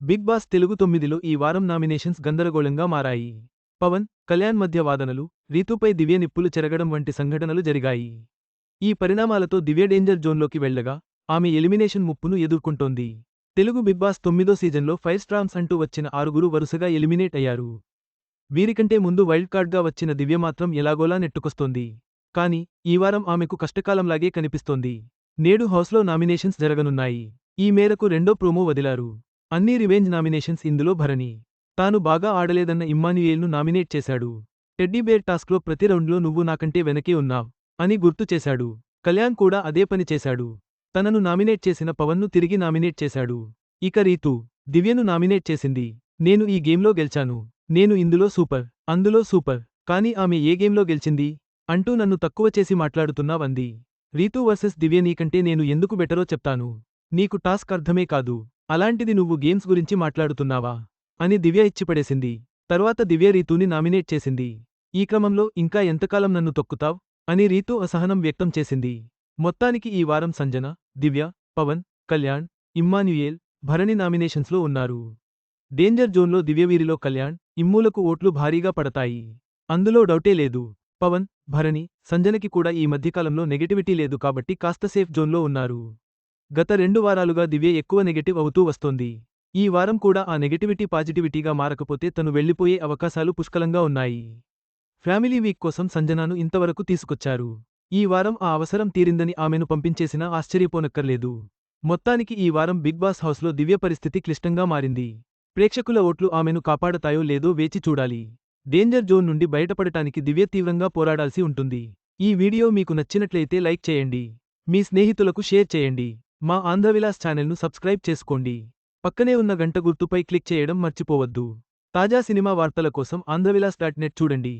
Big boss Telugu 9లో ఈ వారం nominations గందరగోళంగా మారాయి. పవన్, కళ్యాణ్ మధ్య వాదనలు, రీతూపై దివ్య నిప్పులు చెరగడం వంటి సంఘటనలు జరిగాయి. ఈ పరిణామాలతో దివ్య డేంజర్ జోన్లోకి వెళ్లగా, ఆమె ఎలిమినేషన్ ముప్పును ఎదుర్కొంటోంది. తెలుగు బిగ్ బాస్ 9దో సీజన్లో 5 స్టార్స్ అంటూ వచ్చిన 6గురు వరుసగా ఎలిమినేట్ అయ్యారు. వీరికంటే ముందు వైల్డ్ కార్డ్గా వచ్చిన దివ్య మాత్రం ఎలాగోలా నెట్టుకొస్తోంది. కానీ, ఈ వారం ఆమెకు కష్టకాలంలాగే కనిపిస్తోంది. నేడు హౌస్లో నామినేషన్స్ జరగనున్నాయి. ఈ మేరకు రెండో ప్రోమో వదిలారు. అన్ని రివెంజ్ నామినేషన్స్ ఇందులో భరణి. తాను బాగా ఆడలేదన్న ఇమ్మాన్యుయేల్ను నామినేట్ చేశాడు. టెడ్డీబేర్ టాస్క్లో ప్రతి రౌండ్లో నువ్వు నాకంటే వెనకే ఉన్నావ్ అని గుర్తు చేశాడు. కళ్యాణ్ కూడా అదే పని చేశాడు. తనను నామినేట్ చేసిన పవన్ను తిరిగి నామినేట్ చేశాడు. ఇక రీతూ, దివ్యను నామినేట్ చేసింది. నేను ఈ గేమ్లో గెలిచాను. నేను ఇందులో సూపర్, అందులో సూపర్. కానీ ఆమె ఏ గేమ్లో గెలిచింది అంటూ నన్ను తక్కువ చేసి మాట్లాడుతున్నావంది. రీతూ వర్సెస్ దివ్య నీకంటే నేను ఎందుకు బెటరో చెప్తాను. నీకు టాస్క్ అర్థమే కాదు. అలాంటిది నువ్వు గేమ్స్ గురించి మాట్లాడుతున్నావా అని దివ్య ఇచ్చిపడేసింది. తర్వాత దివ్య రీతూని నామినేట్ చేసింది. ఈ క్రమంలో ఇంకా ఎంతకాలం నన్ను తొక్కుతావ్ అని రీతూ అసహనం వ్యక్తం చేసింది. మొత్తానికి ఈ వారం సంజన, దివ్య, పవన్, కళ్యాణ్, ఇమ్మాన్యుయేల్, భరణి నామినేషన్స్లో ఉన్నారు. డేంజర్ జోన్లో దివ్యవీరిలో కళ్యాణ్, ఇమ్ములకు ఓట్లు భారీగా పడతాయి. అందులో డౌటే లేదు. పవన్, భరణి, సంజనకి కూడా ఈ మధ్యకాలంలో నెగటివిటీ లేదు కాబట్టి కాస్త సేఫ్ జోన్లో ఉన్నారు. గత 2 వారాలుగా దివ్య ఎక్కువ నెగెటివ్ అవుతూ వస్తోంది. ఈ వారం కూడా ఆ నెగటివిటీ పాజిటివిటీగా మారకపోతే తను వెళ్లిపోయే అవకాశాలు పుష్కలంగా ఉన్నాయి. ఫ్యామిలీ వీక్ కోసం సంజనాను ఇంతవరకు తీసుకొచ్చారు. ఈ వారం ఆ అవసరం తీరిందని ఆమెను పంపించేసినా ఆశ్చర్యపోనక్కర్లేదు. మొత్తానికి ఈ వారం బిగ్ బాస్ హౌస్లో దివ్య పరిస్థితి క్లిష్టంగా మారింది. ప్రేక్షకుల ఓట్లు ఆమెను కాపాడతాయో లేదో వేచి చూడాలి. డేంజర్ జోన్ నుండి బయటపడటానికి దివ్య తీవ్రంగా పోరాడాల్సి ఉంటుంది. ఈ వీడియో మీకు నచ్చినట్లయితే లైక్ చేయండి. మీ స్నేహితులకు షేర్ చేయండి. మా ఆంధ్రవిలాస్ ఛానల్ను సబ్స్క్రైబ్ చేసుకోండి. పక్కనే ఉన్న గంట గుర్తుపై క్లిక్ చేయడం మర్చిపోవద్దు. తాజా సినిమా వార్తల కోసం ఆంధ్రవిలాస్.net చూడండి.